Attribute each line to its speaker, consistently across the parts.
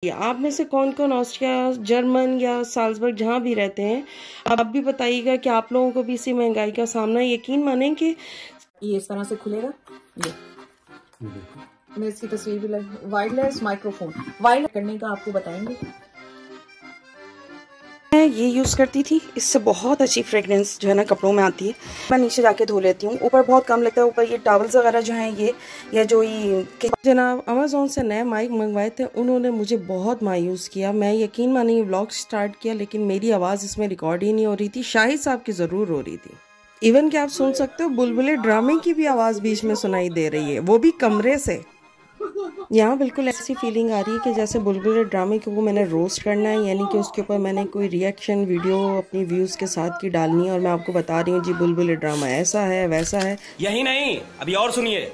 Speaker 1: आप में से कौन कौन ऑस्ट्रिया, जर्मन या साल्जबर्ग जहाँ भी रहते हैं, आप भी बताइएगा कि आप लोगों को भी इसी महंगाई का सामना, यकीन मानें कि
Speaker 2: ये इस तरह से खुलेगा। ये मैं इसकी तस्वीर भी वायरलेस माइक्रोफोन वायरलेस करने का आपको बताएंगे।
Speaker 1: मैं ये यूज़ करती थी, इससे बहुत अच्छी फ्रेगरेंस जो है ना कपड़ों में आती है। मैं नीचे जाके धो लेती हूँ, ऊपर बहुत कम लगता है। ऊपर ये टॉवल्स वगैरह जो हैं ये, या जो ये जनाब अमेज़ोन से नए माइक मंगवाए थे, उन्होंने मुझे बहुत मायूस किया। मैं यकीन मानिए व्लॉग स्टार्ट किया, लेकिन मेरी आवाज़ इसमें रिकॉर्ड ही नहीं हो रही थी। शाहिद साहब की ज़रूर हो रही थी। इवन कि आप सुन सकते हो बुलबुले ड्रामे की भी आवाज़ बीच में सुनाई दे रही है, वो भी कमरे से। यहाँ बिल्कुल ऐसी फीलिंग आ रही है कि जैसे बुलबुल ड्रामे को मैंने रोस्ट करना है, यानी कि उसके ऊपर मैंने कोई रिएक्शन वीडियो अपनी व्यूज़ के साथ की डालनी है और मैं आपको बता रही हूँ जी बुलबुल ड्रामा ऐसा है वैसा है।
Speaker 3: यही नहीं, अभी और सुनिए।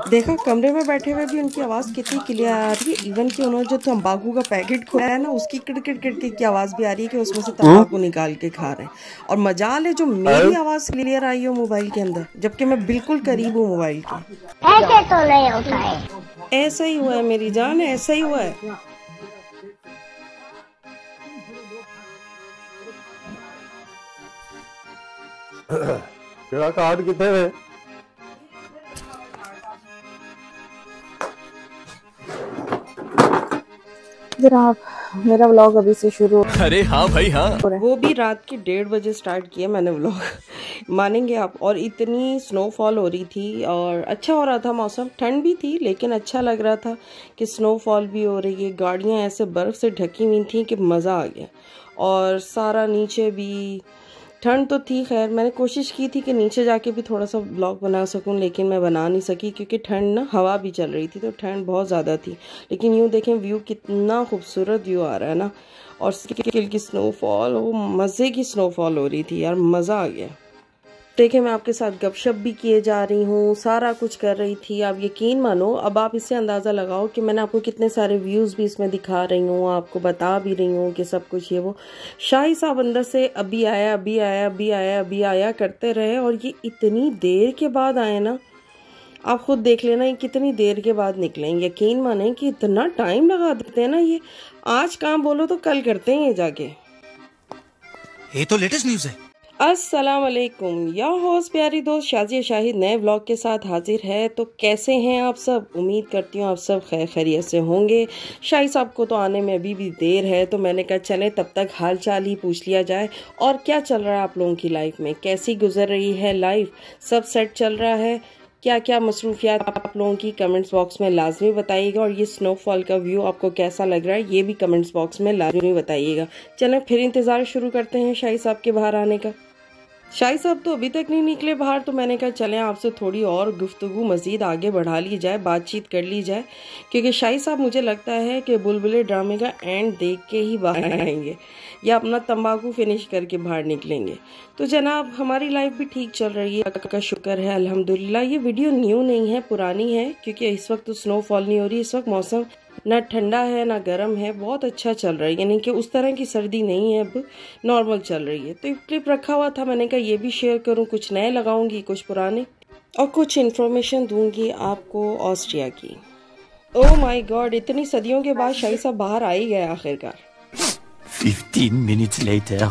Speaker 1: देखा कमरे में बैठे हुए भी उनकी आवाज़ कितनी क्लियर आ रही है। इवन कि उन्होंने जो तंबाकू का पैकेट खोला है ना, उसकी किड़किड़ किड़किड़ की आवाज़ भी आ रही है कि उसमें से तंबाकू निकाल के खा रहे हैं। और मजाल है जो मेरी आवाज़ क्लियर आई हो मोबाइल के अंदर, जबकि मैं बिल्कुल करीब हूँ मोबाइल के।
Speaker 4: ऐसे तो नहीं होता है।
Speaker 1: ऐसा ही हुआ है मेरी जान, ऐसा ही हुआ है।
Speaker 5: तेरा कार्ड कितने है?
Speaker 2: जनाब मेरा व्लॉग अभी से शुरू।
Speaker 3: अरे हाँ भाई हाँ,
Speaker 1: वो भी रात के 1:30 बजे स्टार्ट किया मैंने व्लॉग। मानेंगे आप? और इतनी स्नोफॉल हो रही थी और अच्छा हो रहा था मौसम, ठंड भी थी लेकिन अच्छा लग रहा था कि स्नोफॉल भी हो रही है। गाड़ियाँ ऐसे बर्फ़ से ढकी हुई थी कि मज़ा आ गया। और सारा नीचे भी ठंड तो थी, खैर मैंने कोशिश की थी कि नीचे जाके भी थोड़ा सा ब्लॉग बना सकूं, लेकिन मैं बना नहीं सकी क्योंकि ठंड ना, हवा भी चल रही थी तो ठंड बहुत ज़्यादा थी। लेकिन यूँ देखें व्यू कितना खूबसूरत व्यू आ रहा है ना, और स्किल की स्नोफॉल, वो मज़े की स्नोफॉल हो रही थी यार, मज़ा आ गया। देखें मैं आपके साथ गपशप भी किए जा रही हूँ, सारा कुछ कर रही थी। आप यकीन मानो, अब आप इससे अंदाज़ा लगाओ कि मैंने आपको कितने सारे व्यूज़ भी इसमें दिखा रही हूँ, आपको बता भी रही हूँ कि सब कुछ ये वो। शाही साहब अंदर से अभी आया अभी आया अभी आया अभी आया करते रहे, और ये इतनी देर के बाद आए ना, आप खुद देख लेना ये कितनी देर के बाद निकलेंगे। यकीन माने कि इतना टाइम लगा देते हैं ना ये, आज काम बोलो तो कल करते हैं ये जाके।
Speaker 3: ये तो लेटेस्ट न्यूज़ है।
Speaker 1: अस्सलाम वालेकुम, योर होस्ट प्यारी दोस्त शाजिया शाहिद नए व्लॉग के साथ हाजिर है। तो कैसे हैं आप सब? उम्मीद करती हूँ आप सब खैर खैरियत से होंगे। शाहिद साहब को तो आने में अभी भी देर है, तो मैंने कहा चले तब तक हाल चाल ही पूछ लिया जाए। और क्या चल रहा है आप लोगों की लाइफ में, कैसी गुजर रही है लाइफ, सब सेट चल रहा है? क्या क्या मसरूफियात आप लोगों की कमेंट्स बॉक्स में लाजमी बताइएगा। और ये स्नोफॉल का व्यू आपको कैसा लग रहा है ये भी कमेंट्स बॉक्स में लाजमी बताइएगा। चलें फिर इंतज़ार शुरू करते हैं शाहिद साहब के बाहर आने का। शाहिद साहब तो अभी तक नहीं निकले बाहर, तो मैंने कहा चलें आपसे थोड़ी और गुफ्तगू मज़ीद आगे बढ़ा ली जाए, बातचीत कर ली जाए, क्योंकि शाहिद साहब मुझे लगता है कि बुलबुले ड्रामे का एंड देख के ही बाहर आएंगे या अपना तंबाकू फिनिश करके बाहर निकलेंगे। तो जनाब हमारी लाइफ भी ठीक चल रही है, अल्लाह का शुक्र है अल्हम्दुलिल्लाह। ये वीडियो न्यू नहीं है, पुरानी है, क्योंकि इस वक्त तो स्नोफॉल नहीं हो रही। इस वक्त मौसम ना ठंडा है ना गर्म है, बहुत अच्छा चल रहा है, यानी कि उस तरह की सर्दी नहीं है, अब नॉर्मल चल रही है। तो एक क्लिप रखा हुआ था, मैंने कहा ये भी शेयर करूं, कुछ नए लगाऊंगी कुछ पुराने, और कुछ इन्फॉर्मेशन दूंगी आपको ऑस्ट्रिया की। ओह माय गॉड, इतनी सदियों के बाद शाही साहब बाहर आ ही गए आखिरकार।
Speaker 3: 15 minutes later.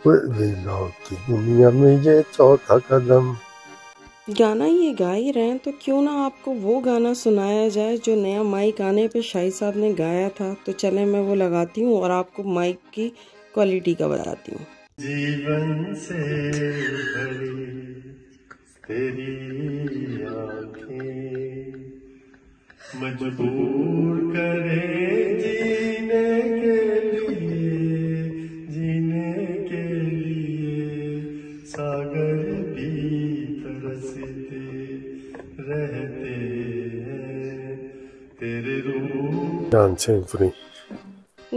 Speaker 5: व्लॉग की दुनिया में ये चौथा कदम।
Speaker 1: गाना ये गा ही रहे हैं, तो क्यों ना आपको वो गाना सुनाया जाए जो नया माइक आने पे शाहिद साहब ने गाया था। तो चले मैं वो लगाती हूँ और आपको माइक की क्वालिटी का बताती हूँ।
Speaker 5: जीवन से भरी तेरी आंखें मजबूर करे जीने के लिए सागर भी तरसते रहते हैं तेरे रूह।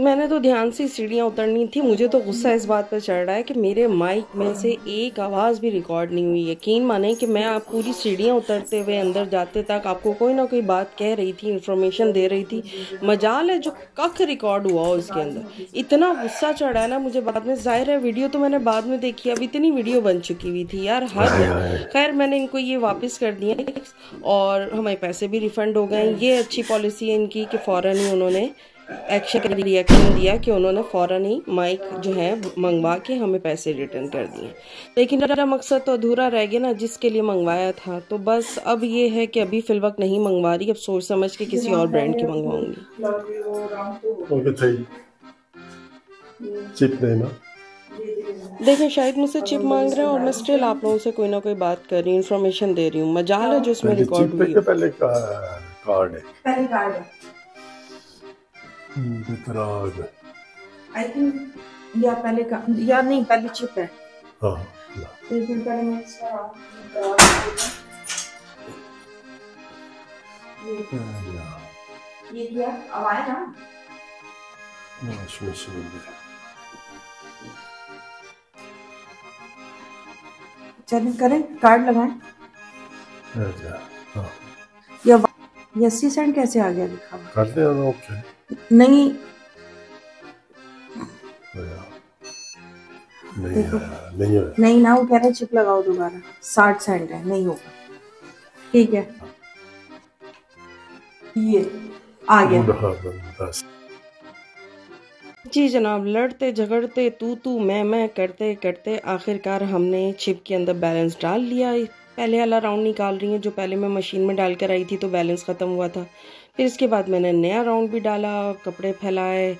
Speaker 1: मैंने तो ध्यान से सीढ़ियाँ उतरनी थी। मुझे तो गुस्सा इस बात पर चढ़ रहा है कि मेरे माइक में से एक आवाज़ भी रिकॉर्ड नहीं हुई। यकीन माने कि मैं आप पूरी सीढ़ियाँ उतरते हुए अंदर जाते तक आपको कोई ना कोई बात कह रही थी, इन्फॉर्मेशन दे रही थी। मजाल है जो कख रिकॉर्ड हुआ हो उसके अंदर। इतना गुस्सा चढ़ा है ना मुझे बाद में। जाहिर है वीडियो तो मैंने बाद में देखी, अब इतनी वीडियो बन चुकी हुई थी यार, हद है। खैर मैंने इनको ये वापस कर दिया और हमारे पैसे भी रिफंड हो गए। ये अच्छी पॉलिसी है इनकी कि फ़ौरन ही उन्होंने रिएक्शन दिया कि उन्होंने फ़ौरन ही माइक जो है मंगवा के हमें पैसे रिटर्न कर दिए। लेकिन मेरा मकसद तो अधूरा रह गया ना जिसके लिए मंगवाया था। तो बस अब ये है कि अभी फिलवक्त नहीं मंगवा रही, अब सोच समझ के किसी और ब्रांड की मंगवाऊंगी।
Speaker 5: चिप देना।
Speaker 1: देखें शायद मुझसे चिप मांग रहे हैं और मैं स्टिल आप लोगों से कोई ना कोई बात कर रही हूँ, इन्फॉर्मेशन दे रही हूँ। मजाल है जो इसमें रिकॉर्ड हुई है।
Speaker 5: पहले कार्ड है।
Speaker 2: आई थिंक या पहले का या नहीं पहले चिप है।
Speaker 5: हाँ
Speaker 2: पहले मैं इसका ये दिया अब आया ना। चलें करें कार्ड लगाएं। या 80 सेंट कैसे आ गया लिखा हुआ?
Speaker 5: कर दे ओके।
Speaker 2: नहीं नहीं ना, वो कह रहे चिप लगाओ दोबारा। 60 सेंट है, नहीं होगा। ठीक है ये आ गया।
Speaker 1: जी जनाब, लड़ते झगड़ते तू मैं करते करते आखिरकार हमने चिप के अंदर बैलेंस डाल लिया। पहले वाला राउंड निकाल रही हैं जो पहले मैं मशीन में डाल कर आई थी तो बैलेंस ख़त्म हुआ था। फिर इसके बाद मैंने नया राउंड भी डाला, कपड़े फैलाए,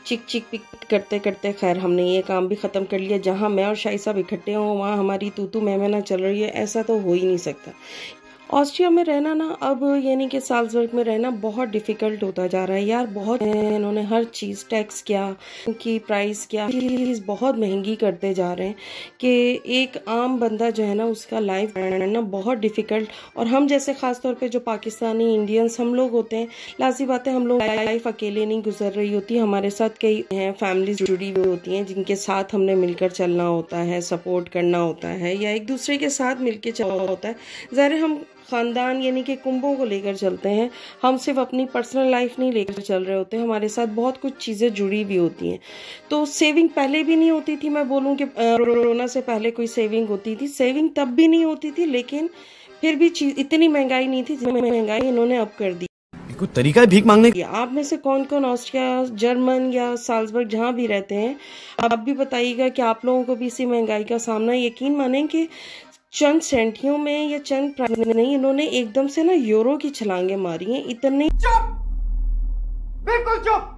Speaker 1: चिक चिक पिक करते करते खैर हमने ये काम भी ख़त्म कर लिया। जहाँ मैं और शाही साहब इकट्ठे हों वहाँ हमारी तू मैं ना चल रही है, ऐसा तो हो ही नहीं सकता। ऑस्ट्रिया में रहना ना अब यानी कि साल्ज़बर्ग में रहना बहुत डिफ़िकल्ट होता जा रहा है यार। बहुत इन्होंने हर चीज़ टैक्स क्या, उनकी प्राइस क्या, चीज़ बहुत महंगी करते जा रहे हैं कि एक आम बंदा जो है ना उसका लाइफ रहना बहुत डिफ़िकल्ट। और हम जैसे ख़ास तौर पे जो पाकिस्तानी इंडियंस हम लोग होते हैं, लाज़मी बात है हम लोग लाइफ अकेले नहीं गुजर रही होती। हमारे साथ कई हैं फैमिलीज जुड़ी हुई होती हैं जिनके साथ हमने मिलकर चलना होता है, सपोर्ट करना होता है या एक दूसरे के साथ मिलकर चलना होता है। ज़ाहिर हम ख़ानदान यानी कि कुंभों को लेकर चलते हैं, हम सिर्फ अपनी पर्सनल लाइफ नहीं लेकर चल रहे होते, हमारे साथ बहुत कुछ चीज़ें जुड़ी हुई होती हैं। तो सेविंग पहले भी नहीं होती थी, मैं बोलूँ कि कोरोना से पहले कोई सेविंग होती थी, सेविंग तब भी नहीं होती थी, लेकिन फिर भी चीज़ इतनी महंगाई नहीं थी जितनी महंगाई इन्होंने अब कर दी।
Speaker 3: कोई तरीका है भीख मांगने की?
Speaker 1: आप में से कौन कौन ऑस्ट्रिया, जर्मन या साल्ज़बर्ग जहाँ भी रहते हैं, आप भी बताइएगा कि आप लोगों को भी इसी महंगाई का सामना। यकीन मानें कि चंद सेंटियों में या चंद प्राइस में नहीं, इन्होंने एकदम से ना यूरो की छलांगे मारी हैं। इतने
Speaker 3: बिल्कुल चुप।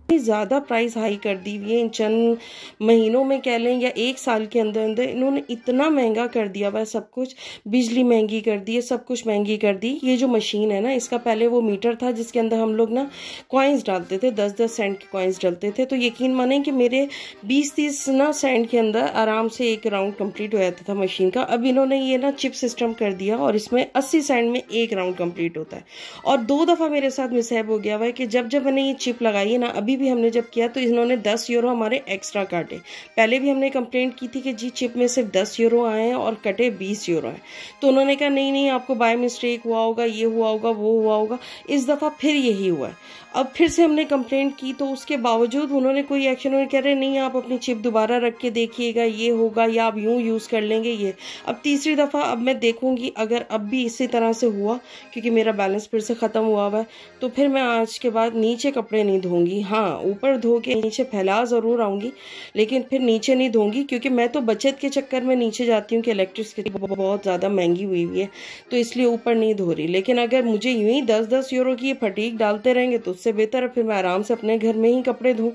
Speaker 1: ज़्यादा प्राइस हाई कर दी हुई है इन चंद महीनों में कह लें या एक साल के अंदर अंदर इन्होंने इतना महंगा कर दिया हुआ है सब कुछ। बिजली महंगी कर दी है, सब कुछ महंगी कर दी। ये जो मशीन है ना, इसका पहले वो मीटर था जिसके अंदर हम लोग ना कॉइन्स डालते थे, 10-10 सेंट के कॉइन्स डालते थे। तो यकीन माने कि मेरे 20-30 ना सेंट के अंदर आराम से एक राउंड कंप्लीट हो जाता था मशीन का। अब इन्होंने ये ना चिप सिस्टम कर दिया और इसमें 80 सेंट में एक राउंड कंप्लीट होता है। और 2 दफ़ा मेरे साथ मिसहैप हो गया हुआ है कि जब मैंने ये चिप लगाई है ना, अभी भी हमने जब किया तो इन्होंने 10 यूरो हमारे एक्स्ट्रा काटे। पहले भी हमने कंप्लेंट की थी कि जी चिप में सिर्फ 10 यूरो आए हैं और कटे 20 यूरो हैं। तो उन्होंने कहा नहीं आपको बाय मिस्टेक हुआ होगा, ये हुआ होगा, वो हुआ होगा। इस दफ़ा फिर यही हुआ है। अब फिर से हमने कंप्लेंट की तो उसके बावजूद उन्होंने कोई एक्शन नहीं, कह रहे नहीं आप अपनी चिप दोबारा रख के देखिएगा, ये होगा या आप यूँ यूज़ कर लेंगे ये। अब तीसरी दफ़ा अब मैं देखूंगी अगर अब भी इसी तरह से हुआ, क्योंकि मेरा बैलेंस फिर से ख़त्म हुआ हुआ है, तो फिर मैं आज के बाद नीचे कपड़े नहीं धोंगी। हाँ, ऊपर धो के नीचे फैला ज़रूर आऊँगी, लेकिन फिर नीचे नहीं धोंगी, क्योंकि मैं तो बचत के चक्कर में नीचे जाती हूँ कि इलेक्ट्रिसिटी बहुत ज़्यादा महंगी हुई हुई है, तो इसलिए ऊपर नहीं धो रही। लेकिन अगर मुझे यूँ ही 10-10 यूरो की फटीक डालते रहेंगे तो उससे बेहतर है फिर मैं आराम से अपने घर में ही कपड़े धोऊं।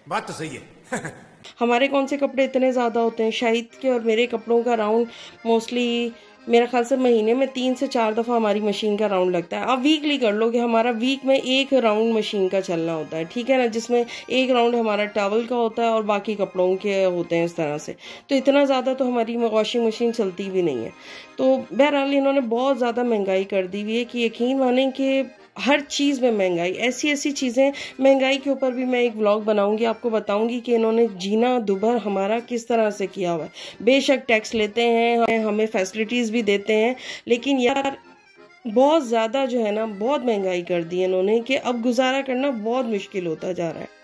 Speaker 3: बात तो सही है।
Speaker 1: हमारे कौन से कपड़े इतने ज़्यादा होते हैं? शाहिद के और मेरे कपड़ों का राउंड मोस्टली मेरा ख्याल से महीने में 3 से 4 दफ़ा हमारी मशीन का राउंड लगता है। आप वीकली कर लो कि हमारा वीक में एक राउंड मशीन का चलना होता है, ठीक है ना, जिसमें एक राउंड हमारा टॉवल का होता है और बाकी कपड़ों के होते हैं इस तरह से। तो इतना ज़्यादा तो हमारी वॉशिंग मशीन चलती भी नहीं है। तो बहरहाल इन्होंने बहुत ज़्यादा महंगाई कर दी हुई है कि यकीन माने कि हर चीज़ में महंगाई, ऐसी ऐसी चीज़ें, महंगाई के ऊपर भी मैं एक व्लॉग बनाऊंगी, आपको बताऊंगी कि इन्होंने जीना दुभर हमारा किस तरह से किया हुआ है। बेशक टैक्स लेते हैं, हमें फैसिलिटीज़ भी देते हैं, लेकिन यार बहुत ज़्यादा जो है ना, बहुत महंगाई कर दी है इन्होंने कि अब गुजारा करना बहुत मुश्किल होता जा रहा है।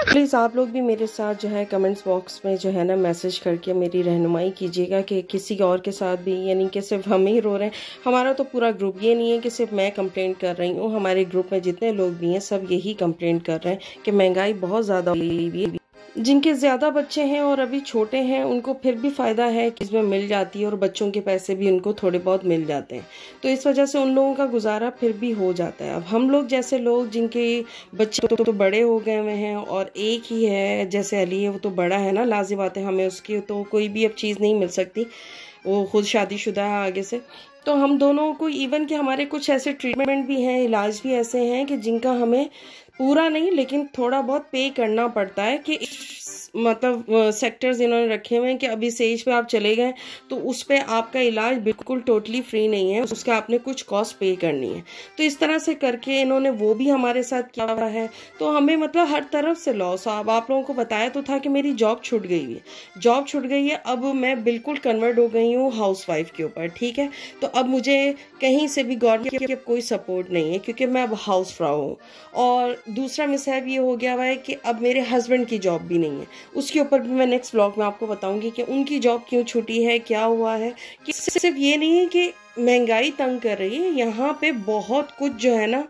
Speaker 1: प्लीज़ आप लोग भी मेरे साथ जो है कमेंट्स बॉक्स में जो है ना मैसेज करके मेरी रहनुमाई कीजिएगा कि किसी और के साथ भी, यानी कि सिर्फ हम ही रो रहे हैं। हमारा तो पूरा ग्रुप, ये नहीं है कि सिर्फ मैं कंप्लेंट कर रही हूँ, हमारे ग्रुप में जितने लोग भी हैं सब यही कंप्लेंट कर रहे हैं कि महंगाई बहुत ज़्यादा हुई है। जिनके ज़्यादा बच्चे हैं और अभी छोटे हैं उनको फिर भी फ़ायदा है कि इसमें मिल जाती है और बच्चों के पैसे भी उनको थोड़े बहुत मिल जाते हैं, तो इस वजह से उन लोगों का गुजारा फिर भी हो जाता है। अब हम लोग जैसे लोग जिनके बच्चे तो बड़े हो गए हुए हैं और एक ही है, जैसे अली है, वो तो बड़ा है ना, लाजिम बात है हमें उसकी तो कोई भी अब चीज़ नहीं मिल सकती, वो खुद शादीशुदा है आगे से। तो हम दोनों को इवन कि हमारे कुछ ऐसे ट्रीटमेंट भी हैं, इलाज भी ऐसे हैं कि जिनका हमें पूरा नहीं लेकिन थोड़ा बहुत पे करना पड़ता है कि मतलब सेक्टर्स इन्होंने रखे हुए हैं कि अभी स्टेज पे आप चले गए तो उस पे आपका इलाज बिल्कुल टोटली फ्री नहीं है, उसका आपने कुछ कॉस्ट पे करनी है। तो इस तरह से करके इन्होंने वो भी हमारे साथ किया हुआ है, तो हमें मतलब हर तरफ से लॉस। अब आप लोगों को बताया तो था कि मेरी जॉब छूट गई है, जॉब छूट गई है, अब मैं बिल्कुल कन्वर्ट हो गई हूँ हाउसवाइफ के ऊपर, ठीक है। तो अब मुझे कहीं से भी गवर्नमेंट की कोई सपोर्ट नहीं है क्योंकि मैं अब हाउस फ्राउ हूँ। और दूसरा मिसहैप ये हो गया हुआ है कि अब मेरे हस्बैंड की जॉब भी नहीं है, उसके ऊपर भी मैं नेक्स्ट व्लॉग में आपको बताऊंगी कि उनकी जॉब क्यों छूटी है, क्या हुआ है। कि सिर्फ ये नहीं है कि महंगाई तंग कर रही है, यहाँ पे बहुत कुछ जो है ना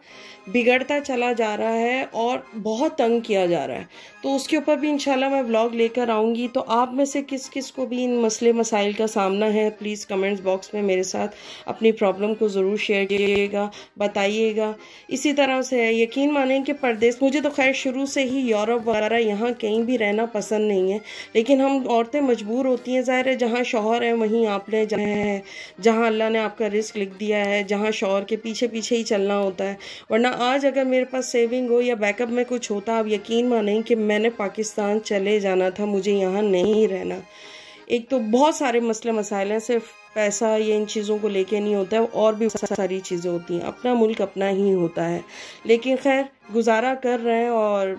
Speaker 1: बिगड़ता चला जा रहा है और बहुत तंग किया जा रहा है, तो उसके ऊपर भी इंशाल्लाह मैं व्लॉग लेकर आऊँगी। तो आप में से किस किस को भी इन मसले मसाइल का सामना है, प्लीज़ कमेंट्स बॉक्स में मेरे साथ अपनी प्रॉब्लम को ज़रूर शेयर कीजिएगा, बताइएगा। इसी तरह से है, यकीन मानें कि परदेश, मुझे तो खैर शुरू से ही यूरोप वगैरह यहाँ कहीं भी रहना पसंद नहीं है, लेकिन हम औरतें मजबूर होती हैं, ज़ाहिर है जहाँ शौहर है वहीं आप ले जाए, जहाँ अल्लाह ने आपका रिस्क लिख दिया है, जहाँ शौहर के पीछे पीछे ही चलना होता है। वरना आज अगर मेरे पास सेविंग हो या बैकअप में कुछ होता, आप यकीन मानें कि मैंने पाकिस्तान चले जाना था, मुझे यहाँ नहीं रहना। एक तो बहुत सारे मसले मसाइल हैं, सिर्फ पैसा ये इन चीज़ों को लेके नहीं होता है, और भी सारी चीज़ें होती हैं, अपना मुल्क अपना ही होता है। लेकिन खैर गुजारा कर रहे हैं और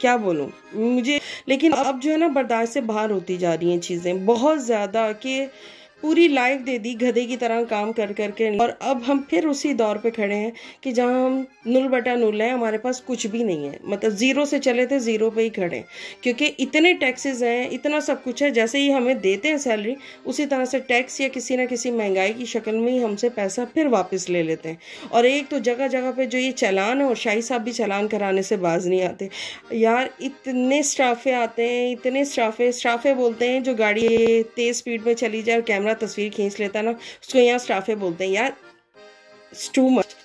Speaker 1: क्या बोलूँ मुझे, लेकिन अब जो है ना बर्दाश्त से बाहर होती जा रही हैं चीज़ें बहुत ज़्यादा, कि पूरी लाइफ दे दी गधे की तरह काम कर करके, और अब हम फिर उसी दौर पे खड़े हैं कि जहां हम नुल बटा नुल है, हमारे पास कुछ भी नहीं है, मतलब ज़ीरो से चले थे ज़ीरो पे ही खड़े हैं, क्योंकि इतने टैक्सेस हैं, इतना सब कुछ है। जैसे ही हमें देते हैं सैलरी, उसी तरह से टैक्स या किसी ना किसी महंगाई की शक्ल में ही हमसे पैसा फिर वापस ले लेते हैं। और एक तो जगह जगह पे जो ये चालान है, और शाही साहब भी चालान कराने से बाज नहीं आते यार, इतने स्टाफे आते हैं, इतने स्टाफे बोलते हैं, जो गाड़ी तेज़ स्पीड में चली जाए और कैमरा तस्वीर खींच लेता है ना, उसको यहाँ स्टाफे बोलते हैं। यार टू मच।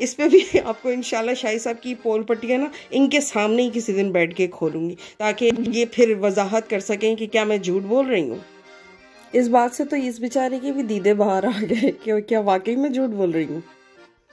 Speaker 1: इस पे भी आपको इंशाल्लाह शाही साहब की पोल पट्टी है ना, इनके सामने ही किसी दिन बैठ के खोलूंगी, ताकि ये फिर वजाहत कर सकें कि क्या मैं झूठ बोल रही हूँ। इस बात से तो इस बेचारे के भी दीदे बाहर आ गए कि क्या वाकई में झूठ बोल रही हूँ।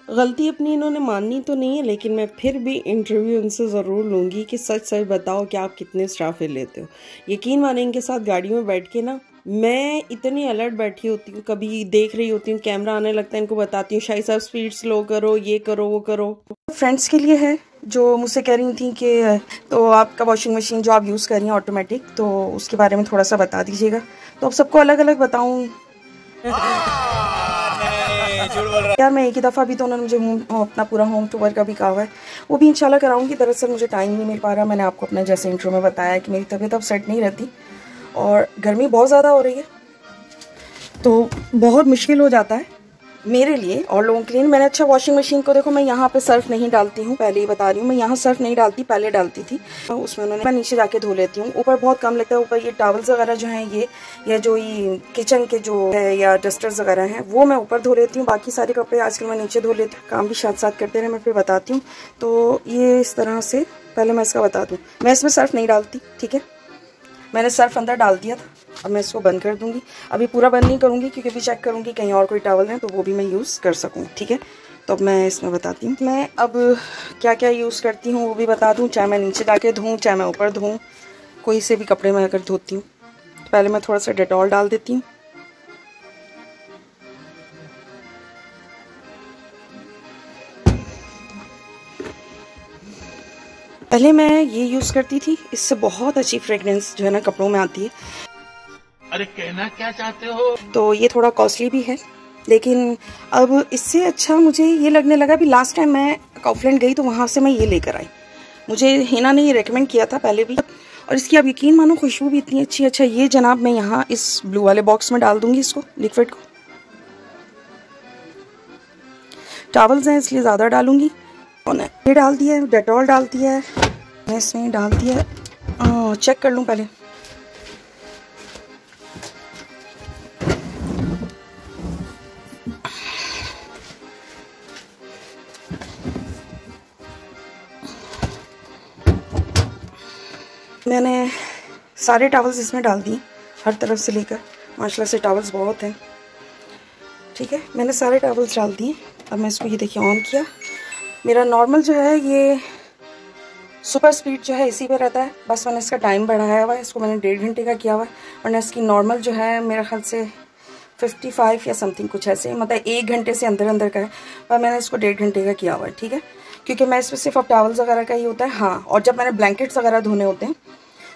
Speaker 1: गलती अपनी इन्होंने माननी तो नहीं है, लेकिन मैं फिर भी इंटरव्यू उनसे ज़रूर लूँगी कि सच सच बताओ कि आप कितने स्टाफे लेते हो। यकीन माने इनके साथ गाड़ी में बैठ के ना मैं इतनी अलर्ट बैठी होती हूँ, कभी देख रही होती हूँ कैमरा आने लगता है, इनको बताती हूँ शाही साहब स्पीड स्लो करो, ये करो वो करो। फ्रेंड्स के लिए है जो मुझसे कह रही थी कि तो आपका वॉशिंग मशीन जो आप यूज़ कर रही हैं ऑटोमेटिक, तो उसके बारे में थोड़ा सा बता दीजिएगा। तो अब सबको अलग अलग बताऊँ यार, मैं एक ही दफ़ा भी तो उन्होंने मुझे अपना पूरा होम टूर का भी कहा है, वो भी इंशाल्लाह कराऊंगी। दरअसल मुझे टाइम नहीं मिल पा रहा, मैंने आपको अपने जैसे इंट्रो में बताया कि मेरी तबीयत अब सेट नहीं रहती और गर्मी बहुत ज़्यादा हो रही है, तो बहुत मुश्किल हो जाता है मेरे लिए और लोगों के लिए। मैंने अच्छा वॉशिंग मशीन को देखो, मैं यहाँ पे सर्फ नहीं डालती हूँ, पहले ही बता रही हूँ, मैं यहाँ सर्फ नहीं डालती, पहले डालती थी, तो उसमें उन्होंने मैं नीचे जाके धो लेती हूँ। ऊपर बहुत कम लगता है, ऊपर ये टॉवल्स वगैरह जो हैं ये, या जो ये किचन के जो है या डस्टर्स वगैरह हैं वो मैं ऊपर धो लेती हूँ, बाकी सारे कपड़े आजकल मैं नीचे धो लेती हूँ। काम भी साथ साथ करते रहे, मैं फिर बताती हूँ। तो ये इस तरह से, पहले मैं इसका बता दूँ, मैं इसमें सर्फ नहीं डालती, ठीक है, मैंने सर्फ अंदर डाल दिया था, अब मैं इसको बंद कर दूंगी। अभी पूरा बंद नहीं करूंगी क्योंकि अभी चेक करूंगी कहीं और कोई टॉवल है तो वो भी मैं यूज़ कर सकूं, ठीक है। तो अब मैं इसमें बताती हूँ मैं अब क्या क्या यूज़ करती हूँ वो भी बता दूँ, चाहे मैं नीचे जाके धोऊँ चाहे मैं ऊपर धोऊँ, कोई से भी कपड़े में अगर धोती हूँ। तो पहले मैं थोड़ा सा डेटॉल डाल देती हूँ, पहले मैं ये यूज़ करती थी, इससे बहुत अच्छी फ्रेगरेंस जो है ना कपड़ों में आती है।
Speaker 3: अरे कहना क्या चाहते हो?
Speaker 1: तो ये थोड़ा कॉस्टली भी है, लेकिन अब इससे अच्छा मुझे ये लगने लगा। भी लास्ट टाइम मैं काउफलैंड गई तो वहाँ से मैं ये लेकर आई, मुझे हिना ने ये रेकमेंड किया था पहले भी, और इसकी अब यकीन मानो खुशबू भी इतनी अच्छी। अच्छा ये जनाब मैं यहाँ इस ब्लू वाले बॉक्स में डाल दूंगी इसको, लिक्विड को। टॉवल्स हैं इसलिए ज़्यादा डालूंगी। ये डाल दिया है, डेटॉल डाल दिया है, मैं इसमें डाल दिया है। चेक कर लूँ पहले। मैंने सारे टॉवल्स इसमें डाल दिए, हर तरफ से लेकर। माशाल्लाह से टॉवल्स बहुत हैं। ठीक है, मैंने सारे टॉवल्स डाल दिए। अब मैं इसको ये देखिए ऑन किया। मेरा नॉर्मल जो है ये सुपर स्पीड जो है इसी पे रहता है, बस मैंने इसका टाइम बढ़ाया हुआ है। इसको मैंने 1.5 घंटे का किया हुआ है, वरना इसकी नॉर्मल जो है मेरे ख्याल से 55 या समथिंग कुछ ऐसे, मतलब 1 घंटे से अंदर अंदर का है, पर मैंने इसको 1.5 घंटे का किया हुआ है। ठीक है, क्योंकि मैं इसमें सिर्फ अब टॉवल्स वगैरह का ही होता है। हाँ, और जब मैंने ब्लैंकेट्स वगैरह धोने होते हैं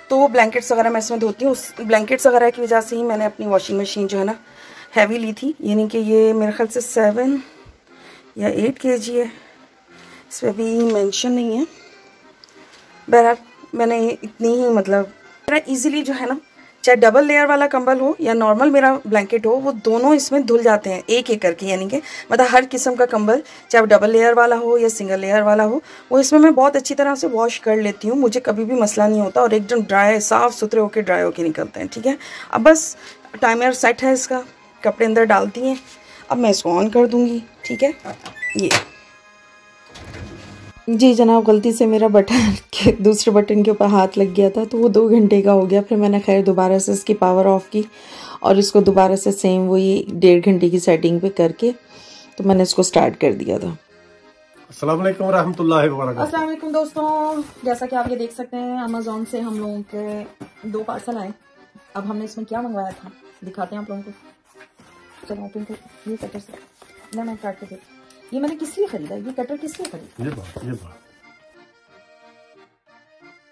Speaker 1: तो वो ब्लैंकेट्स वगैरह मैं इसमें धोती हूँ। उस ब्लैंकेट्स वगैरह की वजह से ही मैंने अपनी वॉशिंग मशीन जो है ना हैवी ली थी, यानी कि ये मेरे ख्याल से 7 या 8 kg है, इस पर भी मेंशन नहीं है। बहरहाल मैंने इतनी ही, मतलब मेरा इजीली जो है ना, चाहे डबल लेयर वाला कंबल हो या नॉर्मल मेरा ब्लैंकेट हो, वो दोनों इसमें धुल जाते हैं एक एक करके। यानी कि मतलब हर किस्म का कंबल, चाहे डबल लेयर वाला हो या सिंगल लेयर वाला हो, वो इसमें मैं बहुत अच्छी तरह से वॉश कर लेती हूँ। मुझे कभी भी मसला नहीं होता और एकदम ड्राई, साफ़ सुथरे होके ड्राई होके निकलते हैं। ठीक है, अब बस टाइमर सेट है इसका, कपड़े अंदर डालती हैं। अब मैं इसको ऑन कर दूँगी। ठीक है, ये जी जनाब, गलती से मेरा बटन के दूसरे बटन के ऊपर हाथ लग गया था, तो वो 2 घंटे का हो गया। फिर मैंने खैर दोबारा से इसकी पावर ऑफ की और इसको दोबारा से सेम वही 1.5 घंटे की सेटिंग पे करके तो मैंने इसको स्टार्ट कर दिया था।
Speaker 5: अस्सलाम वालेकुम रहमतुल्लाहि व बरकातहू।
Speaker 2: अस्सलाम वालेकुम दोस्तों, जैसा कि आप ये देख सकते हैं अमेज़ॉन से हम लोगों के 2 पार्सल आए। अब हमने इसमें क्या मंगवाया था दिखाते हैं आप लोगों को। चलो आप इनको ये कटर से मैं काट के देख, ये मैंने किस लिए खरीदा, ये कटर किस लिए खरीदा?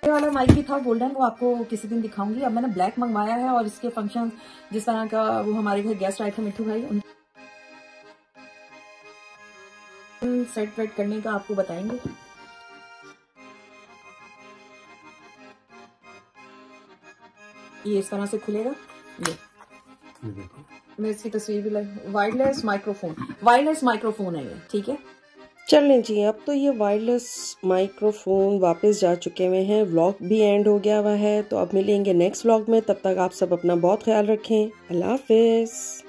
Speaker 2: ये वाला माइक भी था गोल्डन, वो आपको किसी दिन दिखाऊंगी। अब मैंने ब्लैक मंगवाया है और इसके फंक्शन जिस तरह का, वो हमारे घर गेस्ट आए थे मिठू भाई, उन सेट वेट करने का आपको बताएंगे। ये इस तरह से खुलेगा। ये मैं इसकी तस्वीर भी वायरलेस माइक्रोफोन है ये। ठीक है,
Speaker 1: चल लें जी, अब तो ये वायरलेस माइक्रोफोन वापस जा चुके हुए हैं, व्लॉग भी एंड हो गया हुआ है। तो अब मिलेंगे नेक्स्ट व्लॉग में, तब तक आप सब अपना बहुत ख्याल रखें। अल्लाह हाफिज़।